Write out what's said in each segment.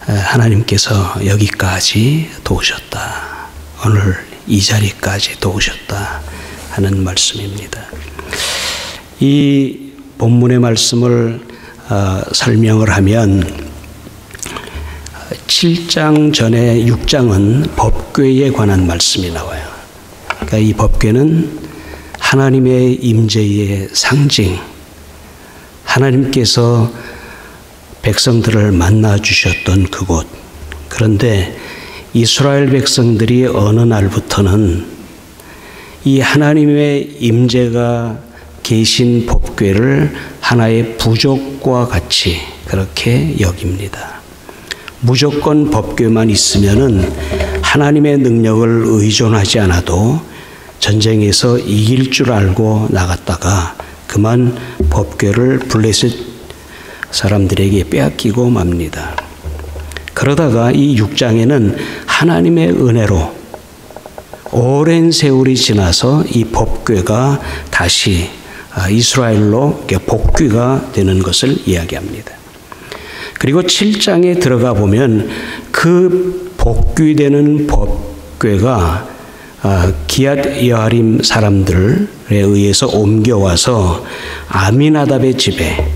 하나님께서 여기까지 도우셨다. 오늘 이 자리까지 도우셨다 하는 말씀입니다. 이 본문의 말씀을 설명을 하면 7장 전에 6장은 법궤에 관한 말씀이 나와요. 그러니까 이 법궤는 하나님의 임재의 상징, 하나님께서 백성들을 만나 주셨던 그곳. 그런데 이스라엘 백성들이 어느 날부터는 이 하나님의 임재가 계신 법궤를 하나의 부족과 같이 그렇게 여깁니다. 무조건 법궤만 있으면은 하나님의 능력을 의존하지 않아도 전쟁에서 이길 줄 알고 나갔다가 그만 법궤를 블레셋 사람들에게 빼앗기고 맙니다. 그러다가 이 6장에는 하나님의 은혜로 오랜 세월이 지나서 이 법궤가 다시 이스라엘로 복귀가 되는 것을 이야기합니다. 그리고 7장에 들어가 보면 그 복귀되는 법궤가 기얏 여아림 사람들에 의해서 옮겨와서 아미나답의 집에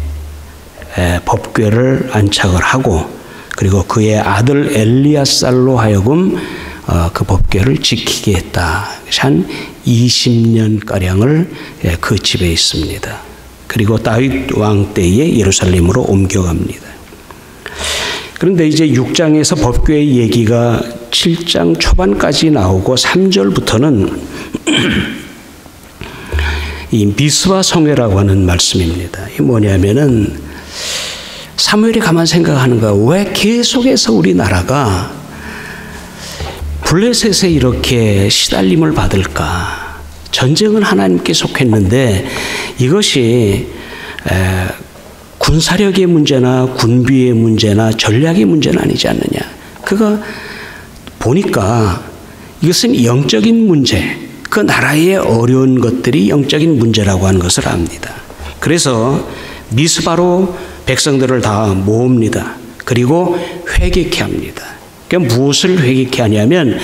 법궤를 안착을 하고 그리고 그의 아들 엘리야살로 하여금 그 법궤를 지키게 했다. 한 20년가량을 그 집에 있습니다. 그리고 다윗 왕 때에 예루살렘으로 옮겨갑니다. 그런데 이제 6장에서 법궤의 얘기가 7장 초반까지 나오고 3절부터는 이 미스바 성회라고 하는 말씀입니다. 이게 뭐냐면은 사무엘이 가만 생각하는 거야. 왜 계속해서 우리나라가 블레셋에 이렇게 시달림을 받을까? 전쟁은 하나님께 속했는데 이것이 군사력의 문제나 군비의 문제나 전략의 문제는 아니지 않느냐. 그가 보니까 이것은 영적인 문제, 그 나라의 어려운 것들이 영적인 문제라고 하는 것을 압니다. 그래서 미스바로 백성들을 다 모읍니다. 그리고 회개케 합니다. 그러니까 무엇을 회개케 하냐면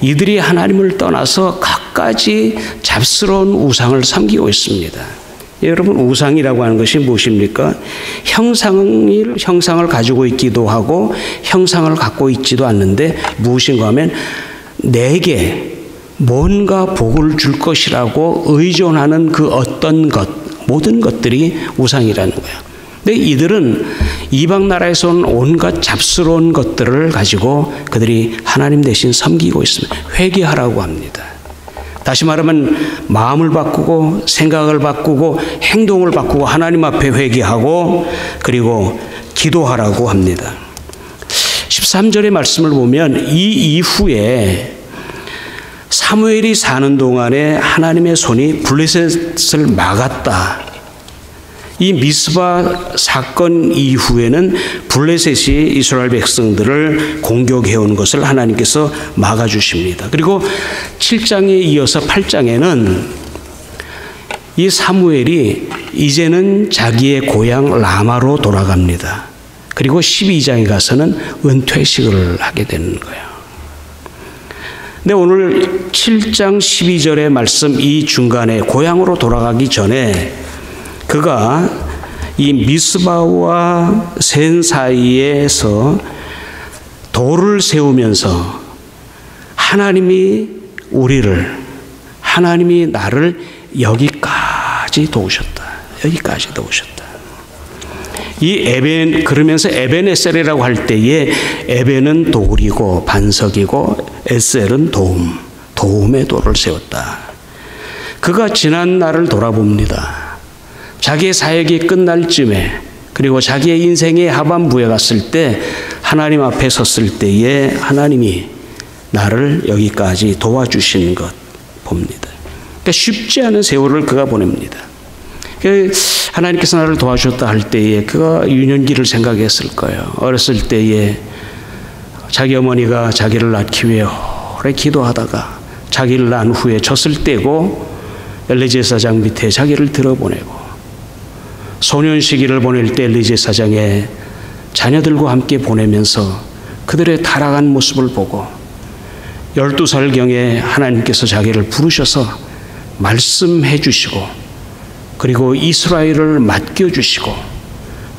이들이 하나님을 떠나서 갖가지 잡스러운 우상을 섬기고 있습니다. 여러분, 우상이라고 하는 것이 무엇입니까? 형상을 가지고 있기도 하고 형상을 갖고 있지도 않는데 무엇인가 하면 내게 뭔가 복을 줄 것이라고 의존하는 그 어떤 것, 모든 것들이 우상이라는 거예요. 근데 이들은 이방 나라에서 온 온갖 잡스러운 것들을 가지고 그들이 하나님 대신 섬기고 있습니다. 회개하라고 합니다. 다시 말하면 마음을 바꾸고 생각을 바꾸고 행동을 바꾸고 하나님 앞에 회개하고 그리고 기도하라고 합니다. 13절의 말씀을 보면 이 이후에 사무엘이 사는 동안에 하나님의 손이 블레셋을 막았다. 이 미스바 사건 이후에는 블레셋이 이스라엘 백성들을 공격해온 것을 하나님께서 막아주십니다. 그리고 7장에 이어서 8장에는 이 사무엘이 이제는 자기의 고향 라마로 돌아갑니다. 그리고 12장에 가서는 은퇴식을 하게 되는 거예요. 근데 오늘 7장 12절의 말씀 이 중간에 고향으로 돌아가기 전에 그가 이 미스바와 센 사이에서 돌을 세우면서 하나님이 나를 여기까지 도우셨다. 여기까지 도우셨다. 그러면서 에벤에셀이라고 할 때에 에벤은 돌이고 반석이고 에셀은 도움의 돌을 세웠다. 그가 지난 날을 돌아봅니다. 자기의 사역이 끝날 쯤에 그리고 자기의 인생의 하반부에 갔을 때 하나님 앞에 섰을 때에 하나님이 나를 여기까지 도와주신 것 봅니다. 그러니까 쉽지 않은 세월을 그가 보냅니다. 하나님께서 나를 도와주셨다 할 때에 그가 유년기를 생각했을 거예요. 어렸을 때에 자기 어머니가 자기를 낳기 위해 오래 기도하다가 자기를 낳은 후에 졌을 때고 엘리제사장 밑에 자기를 들어보내고 소년 시기를 보낼 때 엘리제사장의 자녀들과 함께 보내면서 그들의 타락한 모습을 보고 12살경에 하나님께서 자기를 부르셔서 말씀해 주시고 그리고 이스라엘을 맡겨주시고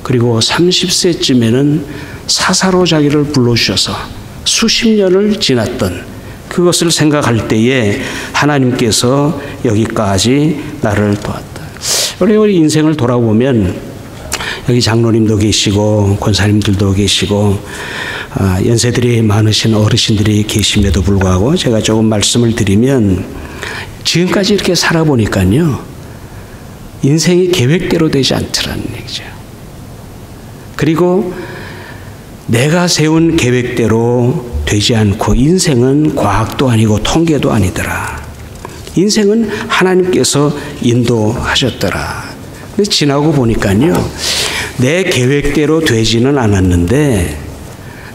그리고 30세쯤에는 사사로 자기를 불러주셔서 수십 년을 지났던 그것을 생각할 때에 하나님께서 여기까지 나를 도왔다. 우리 인생을 돌아보면 여기 장로님도 계시고 권사님들도 계시고 연세들이 많으신 어르신들이 계심에도 불구하고 제가 조금 말씀을 드리면 지금까지 이렇게 살아보니까요 인생이 계획대로 되지 않더라는 얘기죠. 그리고 내가 세운 계획대로 되지 않고 인생은 과학도 아니고 통계도 아니더라. 인생은 하나님께서 인도하셨더라. 근데 지나고 보니까요 내 계획대로 되지는 않았는데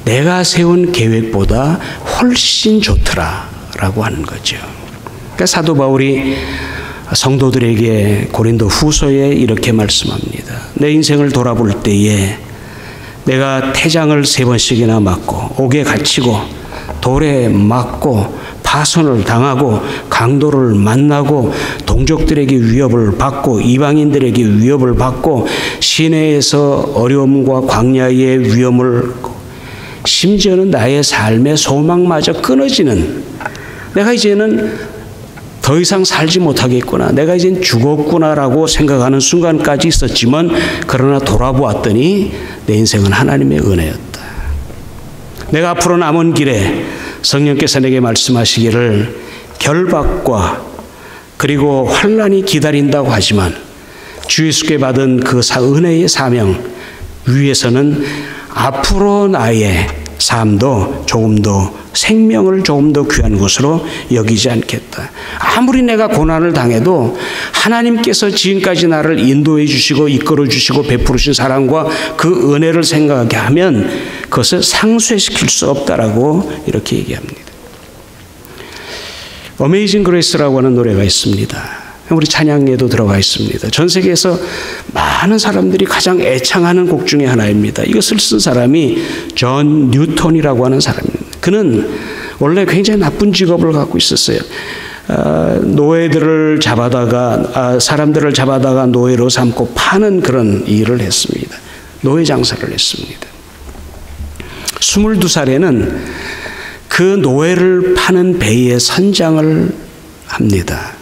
내가 세운 계획보다 훨씬 좋더라라고 하는 거죠. 그러니까 사도 바울이 성도들에게 고린도 후서에 이렇게 말씀합니다. 내 인생을 돌아볼 때에 내가 태장을 3번씩이나 맞고 옥에 갇히고 돌에 맞고 파손을 당하고 강도를 만나고 동족들에게 위협을 받고 이방인들에게 위협을 받고 시내에서 어려움과 광야의 위험을 심지어는 나의 삶의 소망마저 끊어지는 내가 이제는 더 이상 살지 못하겠구나. 내가 이젠 죽었구나라고 생각하는 순간까지 있었지만 그러나 돌아보았더니 내 인생은 하나님의 은혜였다. 내가 앞으로 남은 길에 성령께서 내게 말씀하시기를 결박과 그리고 환난이 기다린다고 하지만 주 예수께 받은 그 은혜의 사명 위에서는 앞으로 나의 삶도 조금 더 생명을 조금 더 귀한 것으로 여기지 않겠다. 아무리 내가 고난을 당해도 하나님께서 지금까지 나를 인도해 주시고 이끌어 주시고 베푸신 사랑과 그 은혜를 생각하게 하면 그것을 상쇄시킬 수 없다라고 이렇게 얘기합니다. 어메이징 그레이스라고 하는 노래가 있습니다. 우리 찬양에도 들어가 있습니다. 전 세계에서 많은 사람들이 가장 애창하는 곡 중에 하나입니다. 이것을 쓴 사람이 존 뉴턴이라고 하는 사람입니다. 그는 원래 굉장히 나쁜 직업을 갖고 있었어요. 노예들을 잡아다가 사람들을 잡아다가 노예로 삼고 파는 그런 일을 했습니다. 노예 장사를 했습니다. 22살에는 그 노예를 파는 배의 선장을 합니다.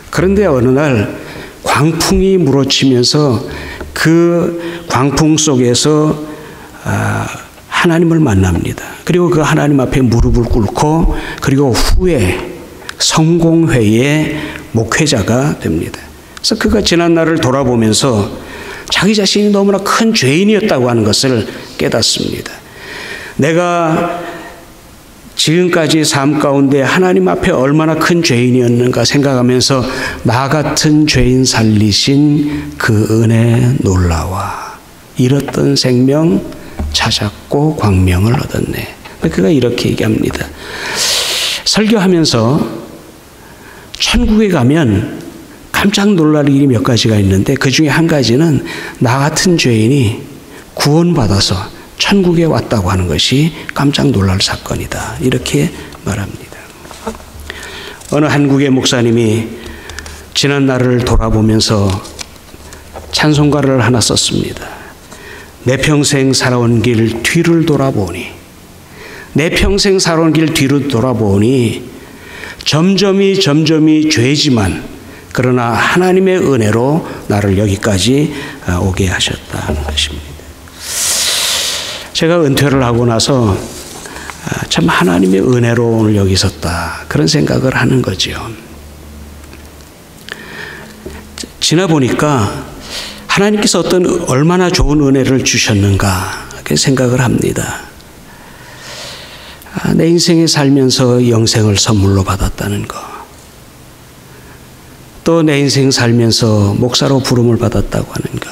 그런데 어느 날 광풍이 물어치면서 그 광풍 속에서 하나님을 만납니다. 그리고 그 하나님 앞에 무릎을 꿇고 그리고 후에 성공회의 목회자가 됩니다. 그래서 그가 지난 날을 돌아보면서 자기 자신이 너무나 큰 죄인이었다고 하는 것을 깨닫습니다. 내가 지금까지 삶 가운데 하나님 앞에 얼마나 큰 죄인이었는가 생각하면서 나 같은 죄인 살리신 그 은혜 놀라와 잃었던 생명 찾았고 광명을 얻었네. 그가 이렇게 얘기합니다. 설교하면서 천국에 가면 깜짝 놀랄 일이 몇 가지가 있는데 그 중에 한 가지는 나 같은 죄인이 구원받아서 천국에 왔다고 하는 것이 깜짝 놀랄 사건이다. 이렇게 말합니다. 어느 한국의 목사님이 지난 날을 돌아보면서 찬송가를 하나 썼습니다. 내 평생 살아온 길 뒤를 돌아보니 내 평생 살아온 길 뒤를 돌아보니 점점이 죄지만 그러나 하나님의 은혜로 나를 여기까지 오게 하셨다는 것입니다. 제가 은퇴를 하고 나서 참 하나님의 은혜로 오늘 여기 있었다 그런 생각을 하는 거죠. 지나 보니까 하나님께서 얼마나 좋은 은혜를 주셨는가 그렇게 생각을 합니다. 내 인생에 살면서 영생을 선물로 받았다는 거, 또 내 인생 살면서 목사로 부름을 받았다고 하는 것,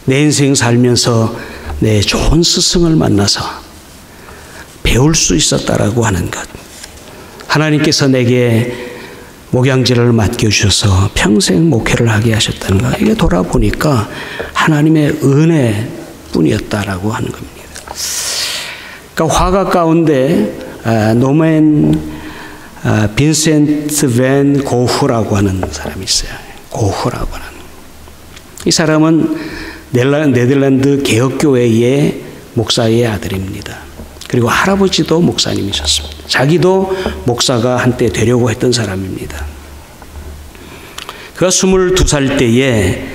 내 인생 살면서 내 좋은 스승을 만나서 배울 수 있었다라고 하는 것, 하나님께서 내게 목양지를 맡겨주셔서 평생 목회를 하게 하셨다는 것, 이게 돌아보니까 하나님의 은혜뿐이었다라고 하는 겁니다. 그러니까 화가 가운데 노맨 빈센트 밴 고흐라고 하는 사람이 있어요. 고흐라고 하는. 이 사람은 네덜란드 개혁교회의 목사의 아들입니다. 그리고 할아버지도 목사님이셨습니다. 자기도 목사가 한때 되려고 했던 사람입니다. 그가 22살 때에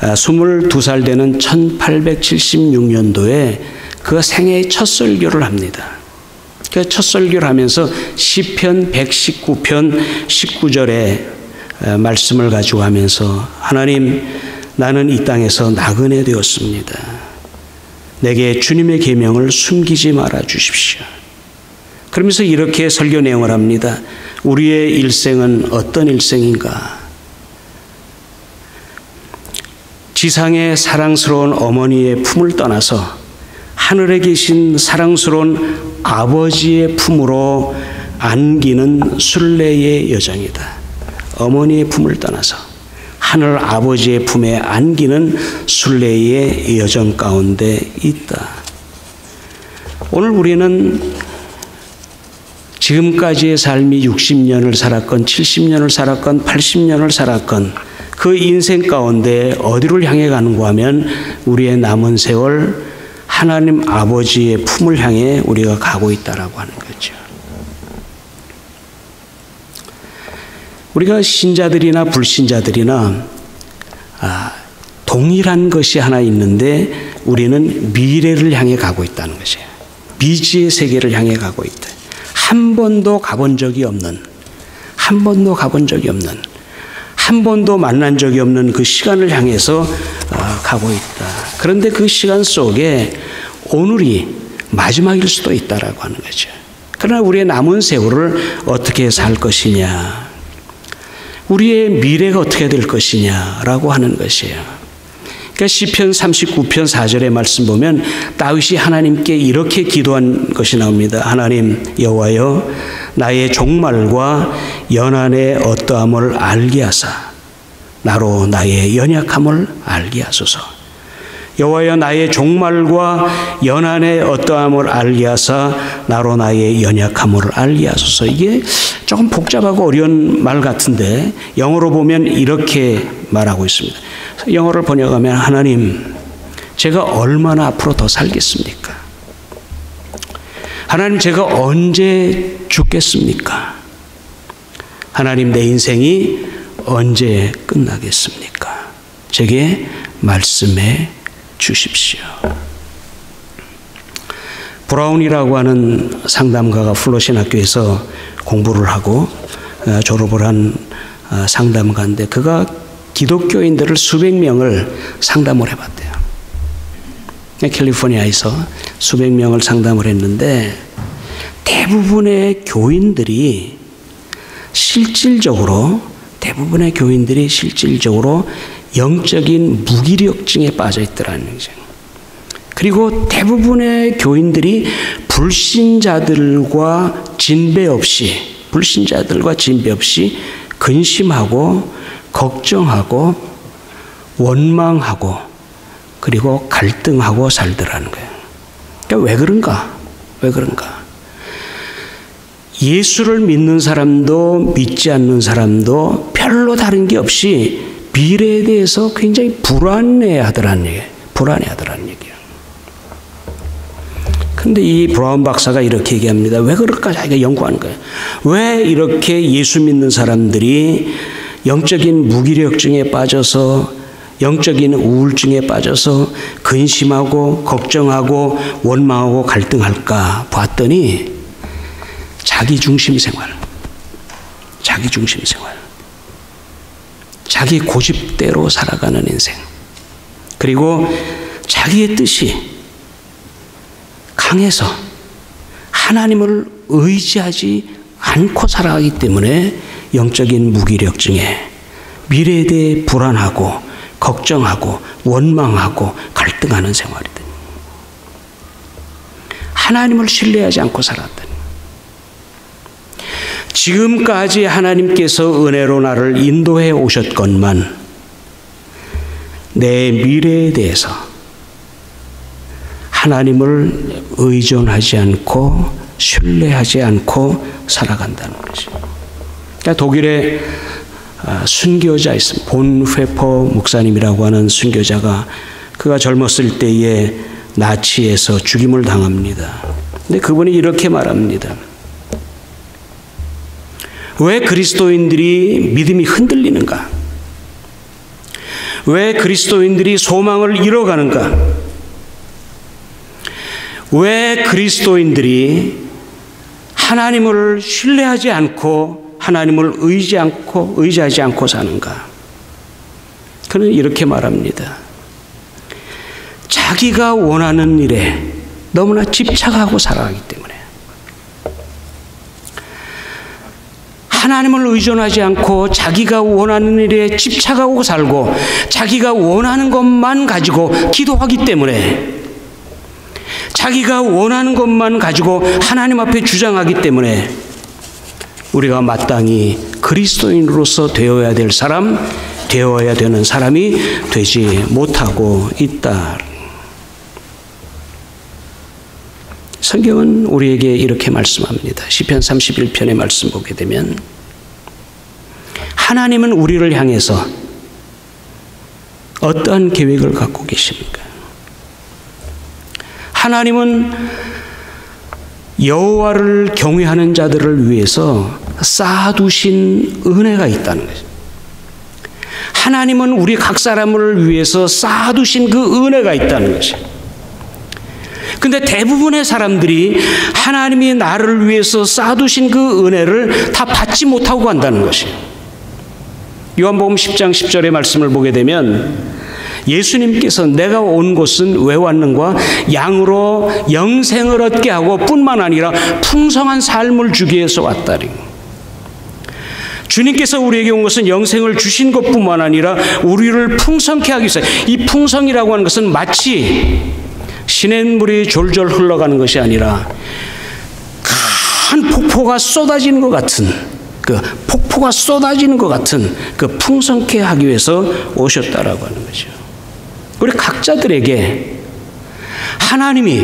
22살 되는 1876년도에 그가 생애의 첫 설교를 합니다. 그 첫 설교를 하면서 시편 119편 19절의 말씀을 가지고 하면서 하나님, 나는 이 땅에서 나그네 되었습니다. 내게 주님의 계명을 숨기지 말아 주십시오. 그러면서 이렇게 설교 내용을 합니다. 우리의 일생은 어떤 일생인가? 지상의 사랑스러운 어머니의 품을 떠나서 하늘에 계신 사랑스러운 아버지의 품으로 안기는 순례의 여정이다. 어머니의 품을 떠나서 하늘 아버지의 품에 안기는 순례의 여정 가운데 있다. 오늘 우리는 지금까지의 삶이 60년을 살았건 70년을 살았건 80년을 살았건 그 인생 가운데 어디를 향해 가는가 하면 우리의 남은 세월 하나님 아버지의 품을 향해 우리가 가고 있다라고 하는 거죠. 우리가 신자들이나 불신자들이나 동일한 것이 하나 있는데 우리는 미래를 향해 가고 있다는 것이에요. 미지의 세계를 향해 가고 있다. 한 번도 가본 적이 없는, 한 번도 만난 적이 없는 그 시간을 향해서 가고 있다. 그런데 그 시간 속에 오늘이 마지막일 수도 있다라고 하는 거죠. 그러나 우리의 남은 세월을 어떻게 살 것이냐, 우리의 미래가 어떻게 될 것이냐라고 하는 것이에요. 그러니까 시편 39편 4절의 말씀 보면 다윗이 하나님께 이렇게 기도한 것이 나옵니다. 하나님 여호와여, 나의 종말과 연한의 어떠함을 알게 하사 나로 나의 연약함을 알게 하소서. 여호와여, 나의 종말과 연한의 어떠함을 알게 하사 나로 나의 연약함을 알게 하소서. 이게 조금 복잡하고 어려운 말 같은데 영어로 보면 이렇게 말하고 있습니다. 영어를 번역하면 하나님, 제가 얼마나 앞으로 더 살겠습니까? 하나님, 제가 언제 죽겠습니까? 하나님, 내 인생이 언제 끝나겠습니까? 제게 말씀해 주십시오. 브라운이라고 하는 상담가가 플러신 학교에서 공부를 하고 졸업을 한 상담가인데 그가 기독교인들을 수백 명을 상담을 해봤대요. 캘리포니아에서 수백 명을 상담을 했는데 대부분의 교인들이 실질적으로 영적인 무기력증에 빠져 있더라는 거죠. 그리고 대부분의 교인들이 불신자들과 진배 없이 근심하고 걱정하고 원망하고 그리고 갈등하고 살더라는 거예요. 그러니까 왜 그런가? 예수를 믿는 사람도 믿지 않는 사람도 별로 다른 게 없이 미래에 대해서 굉장히 불안해하더라는 얘기예요. 근데 이 브라운 박사가 이렇게 얘기합니다. 왜 그럴까? 자기가 연구하는 거예요. 왜 이렇게 예수 믿는 사람들이 영적인 무기력증에 빠져서 영적인 우울증에 빠져서 근심하고 걱정하고 원망하고 갈등할까 봤더니 자기중심 생활, 자기 고집대로 살아가는 인생, 그리고 자기의 뜻이 강해서 하나님을 의지하지 않고 살아가기 때문에 영적인 무기력증에 미래에 대해 불안하고 걱정하고 원망하고 갈등하는 생활이다. 하나님을 신뢰하지 않고 살았다. 지금까지 하나님께서 은혜로 나를 인도해 오셨건만 내 미래에 대해서 하나님을 의존하지 않고 신뢰하지 않고 살아간다는 거죠. 그러니까 독일에 순교자 있습니다. 본회퍼 목사님이라고 하는 순교자가 그가 젊었을 때에 나치에서 죽임을 당합니다. 근데 그분이 이렇게 말합니다. 왜 그리스도인들이 믿음이 흔들리는가? 왜 그리스도인들이 소망을 잃어가는가? 왜 그리스도인들이 하나님을 신뢰하지 않고 하나님을 의지하지 않고 사는가? 그는 이렇게 말합니다. 자기가 원하는 일에 너무나 집착하고 살아가기 때문에 하나님을 의존하지 않고 자기가 원하는 일에 집착하고 살고 자기가 원하는 것만 가지고 기도하기 때문에 자기가 원하는 것만 가지고 하나님 앞에 주장하기 때문에 우리가 마땅히 그리스도인으로서 되어야 될 사람, 되어야 되는 사람이 되지 못하고 있다. 성경은 우리에게 이렇게 말씀합니다. 시편 31편의 말씀 보게 되면 하나님은 우리를 향해서 어떠한 계획을 갖고 계십니까? 하나님은 여호와를 경외하는 자들을 위해서 쌓아두신 은혜가 있다는 거죠. 하나님은 우리 각 사람을 위해서 쌓아두신 그 은혜가 있다는 거죠. 근데 대부분의 사람들이 하나님이 나를 위해서 쌓아두신 그 은혜를 다 받지 못하고 간다는 것이에요. 요한복음 10장 10절의 말씀을 보게 되면 예수님께서 내가 온 곳은 왜 왔는가? 양으로 영생을 얻게 하고 뿐만 아니라 풍성한 삶을 주기 위해서 왔다니. 주님께서 우리에게 온 것은 영생을 주신 것뿐만 아니라 우리를 풍성케 하기 위해서, 이 풍성이라고 하는 것은 마치 시냇물이 졸졸 흘러가는 것이 아니라 큰 폭포가 쏟아지는 것 같은, 그 폭포가 쏟아지는 것 같은 그 풍성케 하기 위해서 오셨다라고 하는 거죠. 우리 각자들에게 하나님이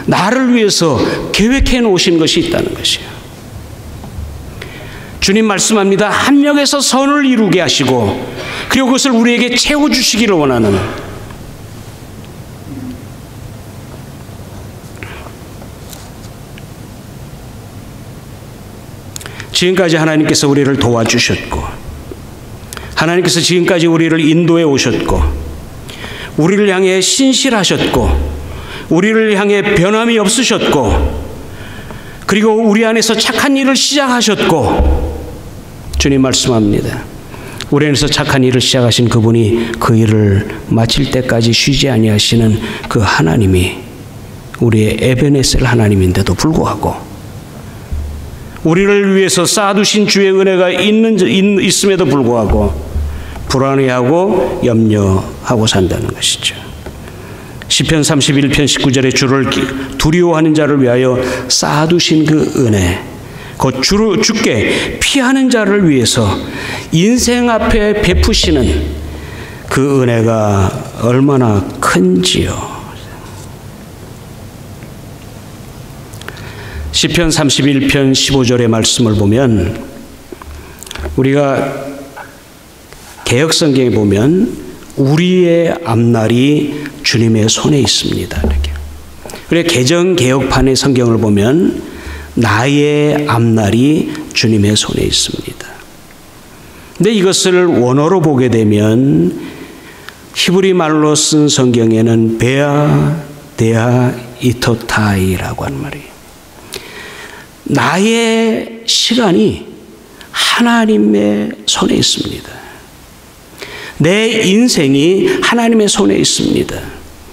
나를 위해서 계획해 놓으신 것이 있다는 것이에요. 주님 말씀합니다. 한 명에서 선을 이루게 하시고 그리고 그것을 우리에게 채워주시기를 원하는, 지금까지 하나님께서 우리를 도와주셨고 하나님께서 지금까지 우리를 인도해 오셨고 우리를 향해 신실하셨고 우리를 향해 변함이 없으셨고 그리고 우리 안에서 착한 일을 시작하셨고, 주님 말씀합니다. 우리 안에서 착한 일을 시작하신 그분이 그 일을 마칠 때까지 쉬지 아니하시는 그 하나님이 우리의 에베네셀 하나님인데도 불구하고 우리를 위해서 쌓아두신 주의 은혜가 있음에도 불구하고 불안해하고 염려하고 산다는 것이죠. 시편 31편 19절에 주를 두려워하는 자를 위하여 쌓아두신 그 은혜, 곧 주께 피하는 자를 위해서 인생 앞에 베푸시는 그 은혜가 얼마나 큰지요. 시편 31편 15절의 말씀을 보면 우리가 개역성경에 보면 우리의 앞날이 주님의 손에 있습니다. 이렇게. 그래 개정개혁판의 성경을 보면 나의 앞날이 주님의 손에 있습니다. 근데 이것을 원어로 보게 되면 히브리 말로 쓴 성경에는 베아 데아 이토타이라고 하는 말이에요. 나의 시간이 하나님의 손에 있습니다. 내 인생이 하나님의 손에 있습니다.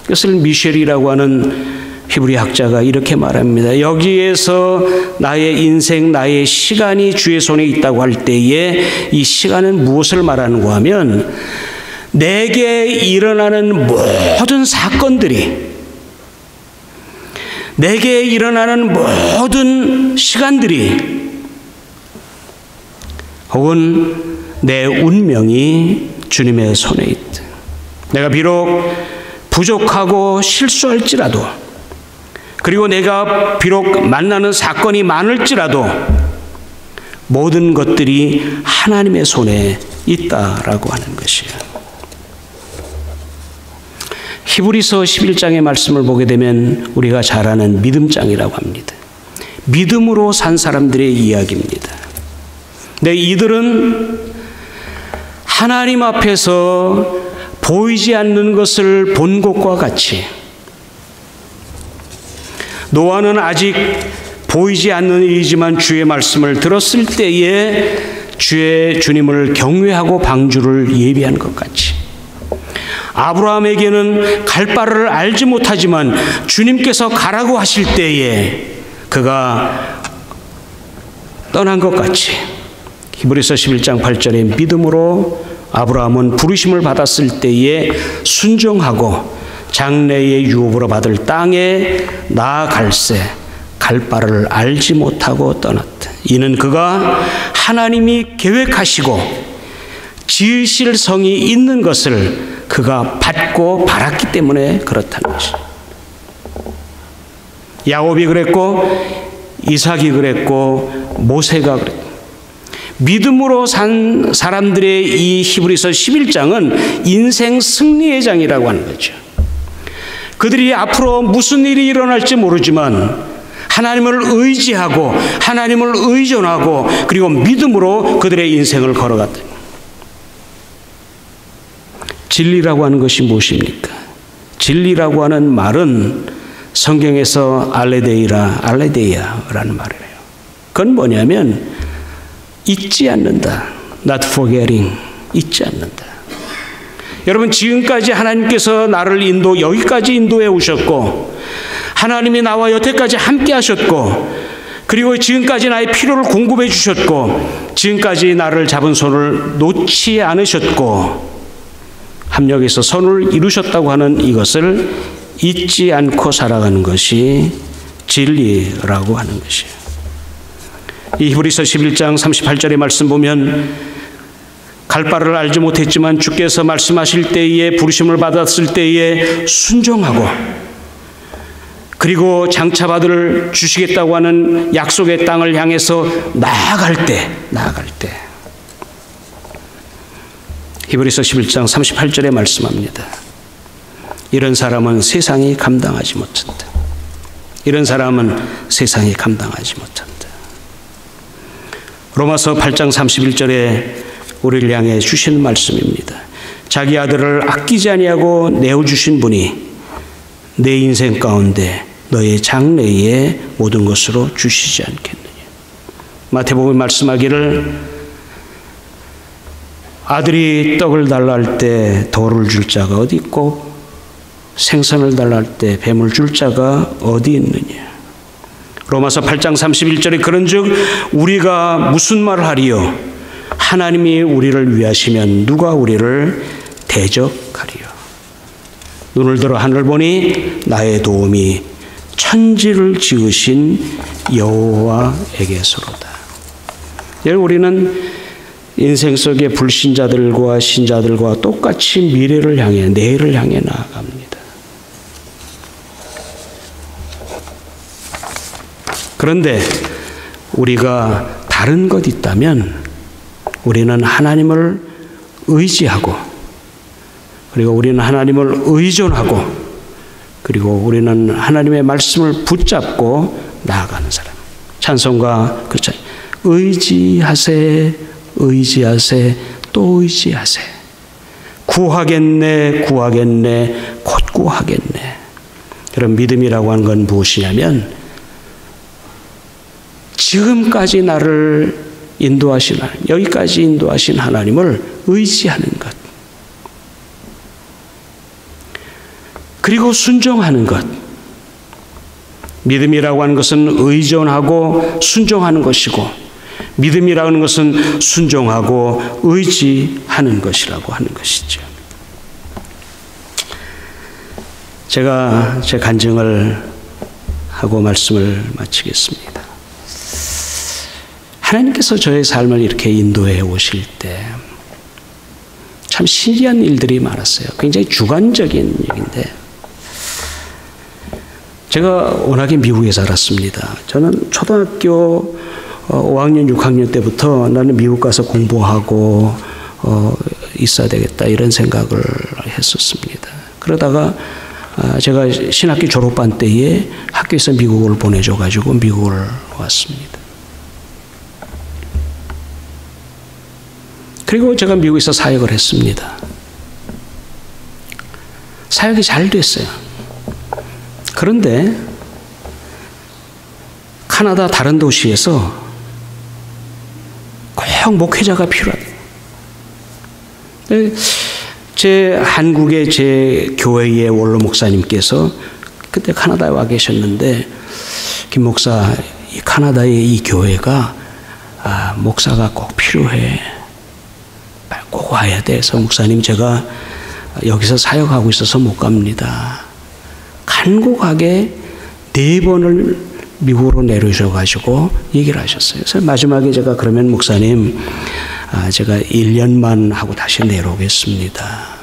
그것을 미셸이라고 하는 히브리 학자가 이렇게 말합니다. 여기에서 나의 인생, 나의 시간이 주의 손에 있다고 할 때에 이 시간은 무엇을 말하는가 하면 내게 일어나는 모든 사건들이, 내게 일어나는 모든 시간들이 혹은 내 운명이 주님의 손에 있다. 내가 비록 부족하고 실수할지라도 그리고 내가 비록 만나는 사건이 많을지라도 모든 것들이 하나님의 손에 있다라고 하는 것이에요. 히브리서 11장의 말씀을 보게 되면 우리가 잘 아는 믿음장이라고 합니다. 믿음으로 산 사람들의 이야기입니다. 근데 이들은 하나님 앞에서 보이지 않는 것을 본 것과 같이 노아는 아직 보이지 않는 일이지만 주의 말씀을 들었을 때에 주의 주님을 경외하고 방주를 예비한 것 같이 아브라함에게는 갈 바를 알지 못하지만 주님께서 가라고 하실 때에 그가 떠난 것 같이 히브리서 11장 8절에 믿음으로 아브라함은 부르심을 받았을 때에 순종하고 장래의 유업으로 받을 땅에 나아갈새 갈 바를 알지 못하고 떠났다. 이는 그가 하나님이 계획하시고 지으실 성이 있는 것을 그가 받고 바랐기 때문에 그렇다는 것이죠. 야곱이 그랬고 이삭이 그랬고 모세가 그랬고 믿음으로 산 사람들의 이 히브리서 11장은 인생 승리의 장이라고 하는 거죠. 그들이 앞으로 무슨 일이 일어날지 모르지만 하나님을 의지하고 하나님을 의존하고 그리고 믿음으로 그들의 인생을 걸어갔다. 진리라고 하는 것이 무엇입니까? 진리라고 하는 말은 성경에서 알레데이아라는 말이에요. 그건 뭐냐면 잊지 않는다. Not forgetting. 잊지 않는다. 여러분 지금까지 하나님께서 나를 여기까지 인도해 오셨고 하나님이 나와 여태까지 함께 하셨고 그리고 지금까지 나의 필요를 공급해 주셨고 지금까지 나를 잡은 손을 놓지 않으셨고 합력해서 선을 이루셨다고 하는 이것을 잊지 않고 살아가는 것이 진리라고 하는 것이에요. 이 히브리서 11장 38절의 말씀 보면 갈 바를 알지 못했지만 주께서 말씀하실 때에 부르심을 받았을 때에 순종하고 그리고 장차 받을 주시겠다고 하는 약속의 땅을 향해서 나아갈 때 히브리서 11장 38절에 말씀합니다. 이런 사람은 세상이 감당하지 못한다. 이런 사람은 세상이 감당하지 못한다. 로마서 8장 31절에 우리를 향해 주신 말씀입니다. 자기 아들을 아끼지 아니하고 내어주신 분이 내 인생 가운데 너의 장래의 모든 것으로 주시지 않겠느냐. 마태복음에 말씀하기를 아들이 떡을 달라 할 때 돌을 줄 자가 어디 있고 생선을 달라 할 때 뱀을 줄 자가 어디 있느냐. 로마서 8장 31절에 그런즉 우리가 무슨 말을 하리요? 하나님이 우리를 위하시면 누가 우리를 대적하리요? 눈을 들어 하늘을 보니 나의 도움이 천지를 지으신 여호와에게서로다. 우리는 인생 속의 불신자들과 신자들과 똑같이 미래를 향해 내일을 향해 나아갑니다. 그런데 우리가 다른 것 있다면 우리는 하나님을 의지하고 그리고 우리는 하나님을 의존하고 그리고 우리는 하나님의 말씀을 붙잡고 나아가는 사람. 찬송가 그렇죠. 의지하세 의지하세 또 의지하세 구하겠네 곧 구하겠네. 그런 믿음이라고 하는 건 무엇이냐면 지금까지 나를 인도하신 하나님, 여기까지 인도하신 하나님을 의지하는 것 그리고 순종하는 것. 믿음이라고 하는 것은 의존하고 순종하는 것이고 믿음이라고 하는 것은 순종하고 의지하는 것이라고 하는 것이죠. 제가 제 간증을 하고 말씀을 마치겠습니다. 하나님께서 저의 삶을 이렇게 인도해 오실 때 참 신기한 일들이 많았어요. 굉장히 주관적인 얘기인데 제가 워낙에 미국에 살았습니다. 저는 초등학교 5학년, 6학년 때부터 나는 미국 가서 공부하고 있어야 되겠다 이런 생각을 했었습니다. 그러다가 제가 신학교 졸업반 때에 학교에서 미국을 보내줘가지고 미국을 왔습니다. 그리고 제가 미국에서 사역을 했습니다. 사역이 잘 됐어요. 그런데 카나다 다른 도시에서 꼭 목회자가 필요하다. 한국의 제 교회의 원로 목사님께서 그때 카나다에 와 계셨는데, 김 목사, 이 카나다의 이 교회가 목사가 꼭 필요해. 꼭 와야 돼. 그래서 목사님, 제가 여기서 사역하고 있어서 못 갑니다. 간곡하게 4번을 미국으로 내려오셔가지고 얘기를 하셨어요. 그래서 마지막에 제가 그러면 목사님, 제가 1년만 하고 다시 내려오겠습니다.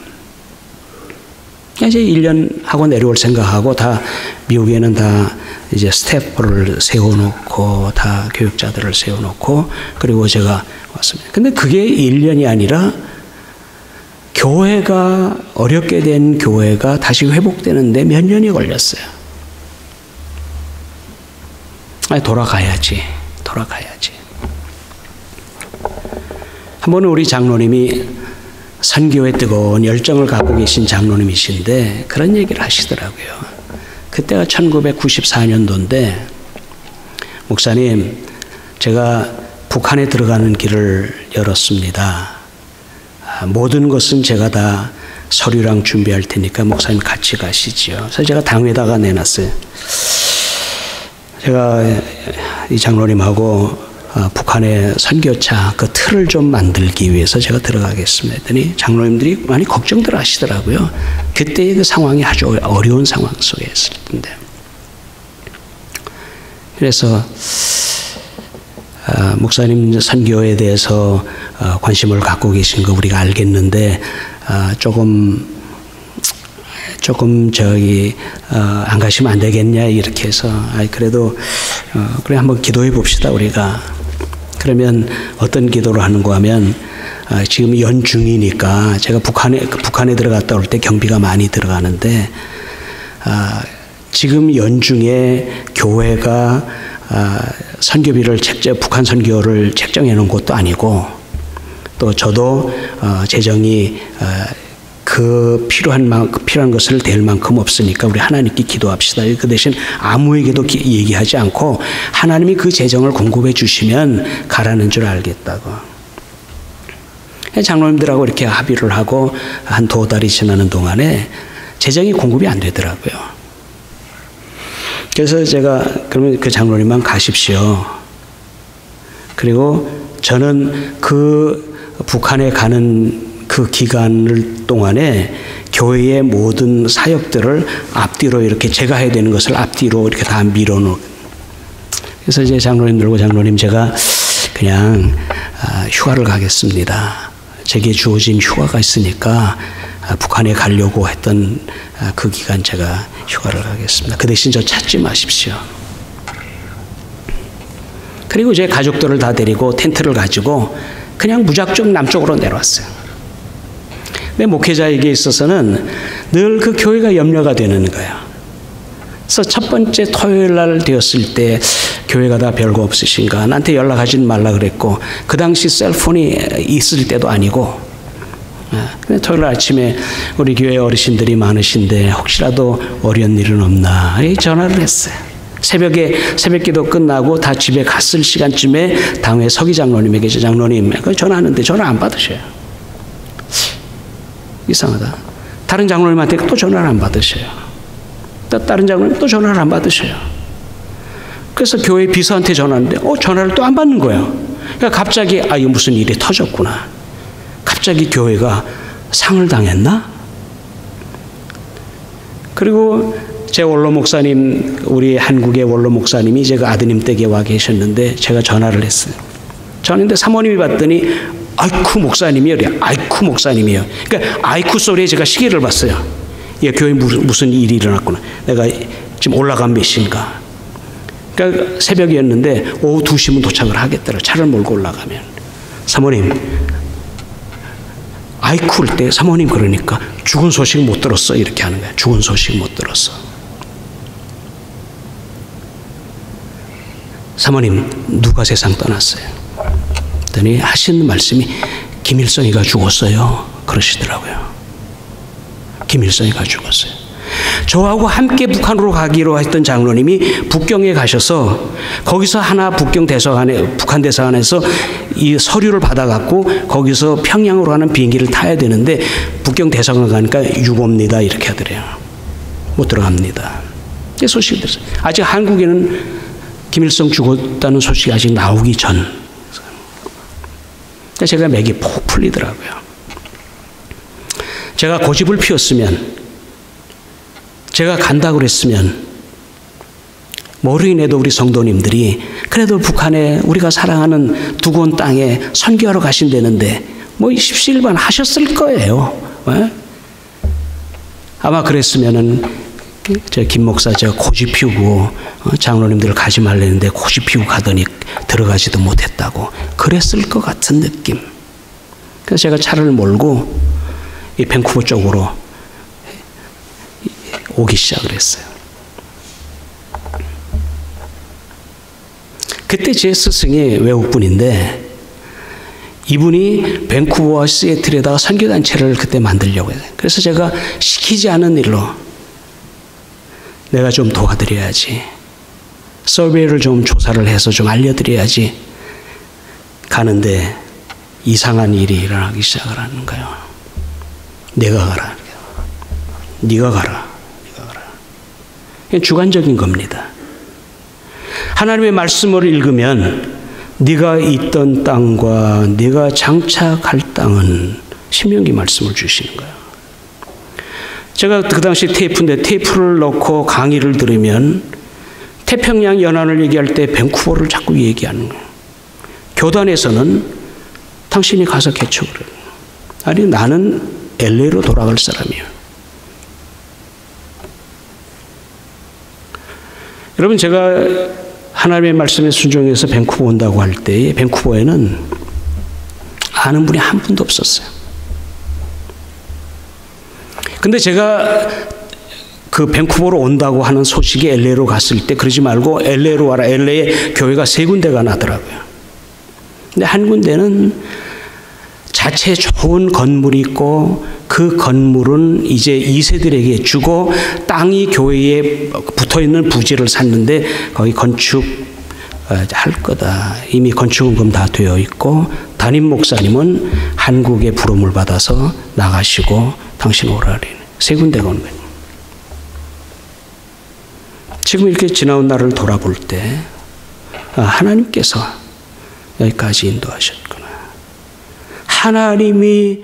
이제 1년 하고 내려올 생각하고 다 미국에는 다 이제 스태프를 세워놓고 다 교육자들을 세워놓고 그리고 제가 왔습니다. 근데 그게 1년이 아니라 교회가 어렵게 된 교회가 다시 회복되는데 몇 년이 걸렸어요. 돌아가야지. 한 번은 우리 장로님이 선교에 뜨거운 열정을 갖고 계신 장로님이신데 그런 얘기를 하시더라고요. 그때가 1994년도인데 목사님, 제가 북한에 들어가는 길을 열었습니다. 모든 것은 제가 다 서류랑 준비할 테니까 목사님 같이 가시지요. 그래서 제가 당에다가 내놨어요. 제가 이 장로님하고 북한의 선교차 그 틀을 좀 만들기 위해서 제가 들어가겠습니다 했더니 장로님들이 많이 걱정들 하시더라고요. 그때의 그 상황이 아주 어려운 상황 속에 있을 텐데. 그래서 목사님 선교에 대해서 관심을 갖고 계신 거 우리가 알겠는데 조금 안 가시면 안 되겠냐 이렇게 해서 그래도 그래 한번 기도해 봅시다 우리가. 그러면 어떤 기도를 하는가 하면 지금 연중이니까 제가 북한에 들어갔다 올 때 경비가 많이 들어가는데 지금 연중에 교회가 선교비를 북한 선교를 책정해 놓은 것도 아니고 또 저도 재정이 그 필요한 것을 댈 만큼 없으니까 우리 하나님께 기도합시다. 그 대신 아무에게도 얘기하지 않고 하나님이 그 재정을 공급해 주시면 가라는 줄 알겠다고. 장로님들하고 이렇게 합의를 하고 한 2달이 지나는 동안에 재정이 공급이 안 되더라고요. 그래서 제가 그러면 그 장로님만 가십시오. 그리고 저는 그 북한에 가는 그 기간을 동안에 교회의 모든 사역들을 앞뒤로 이렇게 제가 해야 되는 것을 앞뒤로 이렇게 다 밀어놓은. 그래서 이제 장로님들고 장로님 제가 그냥 휴가를 가겠습니다. 제게 주어진 휴가가 있으니까 북한에 가려고 했던 그 기간 제가 휴가를 가겠습니다. 그 대신 저 찾지 마십시오. 그리고 제 가족들을 다 데리고 텐트를 가지고 그냥 무작정 남쪽으로 내려왔어요. 내 목회자에게 있어서는 늘 그 교회가 염려가 되는 거야. 그래서 첫 번째 토요일 날 되었을 때 교회가 다 별거 없으신가? 나한테 연락하지 말라 그랬고 그 당시 셀폰이 있을 때도 아니고 토요일 날 아침에 우리 교회 어르신들이 많으신데 혹시라도 어려운 일은 없나? 전화를 했어요. 새벽기도 끝나고 다 집에 갔을 시간쯤에 당회 서기 장로님에게 장로님 전화하는데 전화 안 받으셔요. 이상하다. 다른 장로님한테 또 전화를 안 받으셔요. 또 다른 장로님 또 전화를 안 받으셔요. 그래서 교회 비서한테 전화하는데 전화를 또 안 받는 거예요. 그러니까 갑자기 이거 무슨 일이 터졌구나. 갑자기 교회가 상을 당했나? 그리고 제 원로 목사님, 우리 한국의 원로 목사님이 제가 아드님 댁에 와 계셨는데 제가 전화를 했어요. 전화했는데 사모님이 받더니 아이쿠 목사님이요. 아이쿠 목사님이요. 그러니까 아이쿠 소리에 제가 시계를 봤어요. 교회에 무슨 일이 일어났구나. 내가 지금 올라간 몇 시인가. 그러니까 새벽이었는데 오후 2시면 도착을 하겠더라. 차를 몰고 올라가면. 사모님, 아이쿠 할 때 사모님 그러니까 죽은 소식 못 들었어. 이렇게 하는 거야. 죽은 소식 못 들었어. 사모님, 누가 세상 떠났어요? 그랬더니 하시는 말씀이 김일성이가 죽었어요. 그러시더라고요. 김일성이가 죽었어요. 저하고 함께 북한으로 가기로 했던 장로님이 북경에 가셔서 거기서 하나 북한 대사관에서 이 서류를 받아갖고 거기서 평양으로 가는 비행기를 타야 되는데 북경 대사관 가니까 유보입니다. 이렇게 하더래요. 못 들어갑니다. 이 소식이 들었어요. 아직 한국에는 김일성 죽었다는 소식이 아직 나오기 전. 제가 맥이 푹 풀리더라고요. 제가 고집을 피웠으면, 제가 간다고 그랬으면 모르긴 해도 우리 성도님들이 그래도 북한에 우리가 사랑하는 두곤 땅에 선교하러 가신다는데 뭐 십시일반 하셨을 거예요. 네? 아마 그랬으면은 저 김 목사 저 고집 피우고 장로님들 가지 말랬는데 고집 피우고 가더니 들어가지도 못했다고 그랬을 것 같은 느낌. 그래서 제가 차를 몰고 이 밴쿠버 쪽으로 오기 시작을 했어요. 그때 제 스승이 외국분인데 이분이 밴쿠버와 시애틀에다가 선교단체를 그때 만들려고 해요. 그래서 제가 시키지 않은 일로 내가 좀 도와드려야지. 서베이를 좀 조사를 해서 좀 알려드려야지. 가는데 이상한 일이 일어나기 시작을 하는 거예요. 내가 가라. 네가 가라. 네가 가라. 이게 주관적인 겁니다. 하나님의 말씀을 읽으면 네가 있던 땅과 네가 장착할 땅은 신명기 말씀을 주시는 거예요. 제가 그 당시 테이프인데 테이프를 넣고 강의를 들으면 태평양 연안을 얘기할 때 밴쿠버를 자꾸 얘기하는 거예요. 교단에서는 당신이 가서 개척을 해요. 아니 나는 LA로 돌아갈 사람이에요. 여러분 제가 하나님의 말씀에 순종해서 밴쿠버 온다고 할 때에 밴쿠버에는 아는 분이 한 분도 없었어요. 근데 제가 그 밴쿠버로 온다고 하는 소식이 LA로 갔을 때 그러지 말고 LA로 와라. LA에 교회가 3군데가 나더라고요. 근데 한 군데는 자체 좋은 건물이 있고 그 건물은 이제 2세들에게 주고 땅이 교회에 붙어있는 부지를 샀는데 거기 건축 할 거다. 이미 건축원금 다 되어 있고 담임 목사님은 한국의 부름을 받아서 나가시고 당신 오라 그래요. 3군데가 온 거예요. 지금 이렇게 지나온 날을 돌아볼 때 하나님께서 여기까지 인도하셨구나. 하나님이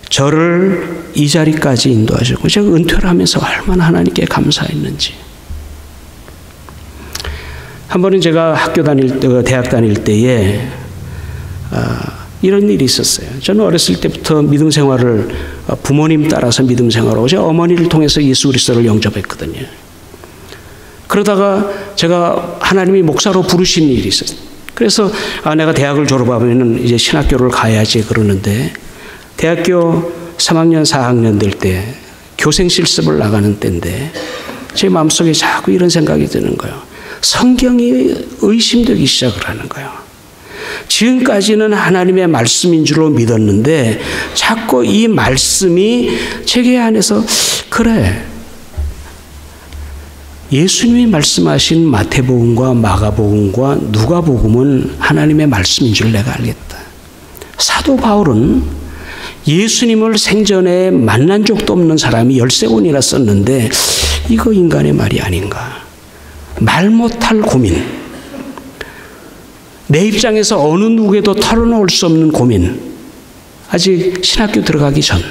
저를 이 자리까지 인도하셨고 제가 은퇴를 하면서 얼마나 하나님께 감사했는지. 한 번은 제가 대학 다닐 때에 이런 일이 있었어요. 저는 어렸을 때부터 믿음 생활을 부모님 따라서 믿음 생활하고 제 어머니를 통해서 예수 그리스도를 영접했거든요. 그러다가 제가 하나님이 목사로 부르신 일이 있었어요. 그래서 내가 대학을 졸업하면 이제 신학교를 가야지 그러는데 대학교 3학년 4학년 될 때 교생 실습을 나가는 때인데 제 마음속에 자꾸 이런 생각이 드는 거예요. 성경이 의심되기 시작을 하는 거예요. 지금까지는 하나님의 말씀인 줄로 믿었는데 자꾸 이 말씀이 체계 안에서 그래 예수님이 말씀하신 마태복음과 마가복음과 누가복음은 하나님의 말씀인 줄 내가 알겠다. 사도 바울은 예수님을 생전에 만난 적도 없는 사람이 13번이나 썼는데 이거 인간의 말이 아닌가. 말 못할 고민. 내 입장에서 어느 누구에도 털어놓을 수 없는 고민. 아직 신학교 들어가기 전.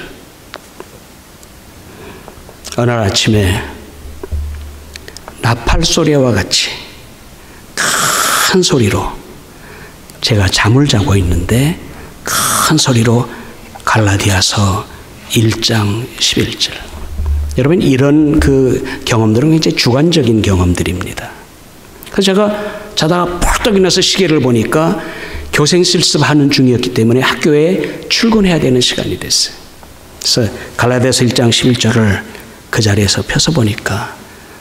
어느 날 아침에 나팔 소리와 같이 큰 소리로 제가 잠을 자고 있는데 큰 소리로 갈라디아서 1장 11절 여러분, 이런 그 경험들은 굉장히 주관적인 경험들입니다. 그래서 제가 자다가 펄떡 일어나서 시계를 보니까 교생 실습하는 중이었기 때문에 학교에 출근해야 되는 시간이 됐어요. 그래서 갈라디아서 1장 11절을 그 자리에서 펴서 보니까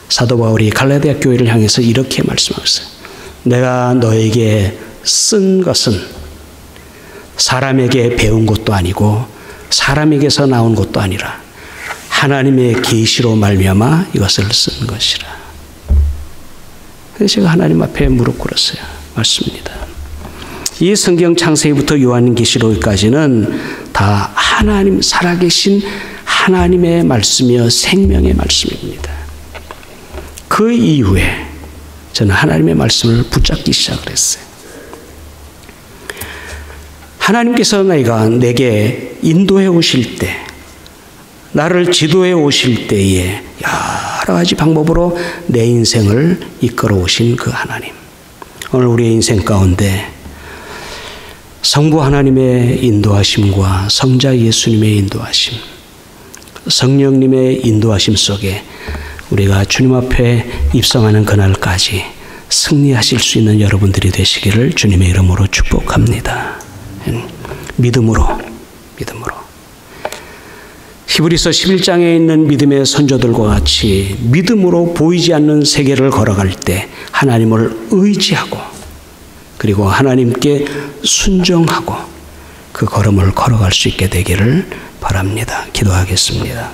사도 바울이 갈라디아 교회를 향해서 이렇게 말씀하셨어요. 내가 너에게 쓴 것은 사람에게 배운 것도 아니고 사람에게서 나온 것도 아니라 하나님의 계시로 말미암아 이것을 쓴 것이라. 그래서 제가 하나님 앞에 무릎 꿇었어요. 맞습니다. 이 성경 창세기부터 요한계시록까지는 다 하나님, 살아계신 하나님의 말씀이요 생명의 말씀입니다. 그 이후에 저는 하나님의 말씀을 붙잡기 시작을 했어요. 하나님께서 내게 인도해 오실 때, 나를 지도해 오실 때에 여러 가지 방법으로 내 인생을 이끌어 오신 그 하나님. 오늘 우리의 인생 가운데 성부 하나님의 인도하심과 성자 예수님의 인도하심, 성령님의 인도하심 속에 우리가 주님 앞에 입성하는 그날까지 승리하실 수 있는 여러분들이 되시기를 주님의 이름으로 축복합니다. 믿음으로. 히브리서 11장에 있는 믿음의 선조들과 같이 믿음으로 보이지 않는 세계를 걸어갈 때 하나님을 의지하고 그리고 하나님께 순종하고 그 걸음을 걸어갈 수 있게 되기를 바랍니다. 기도하겠습니다.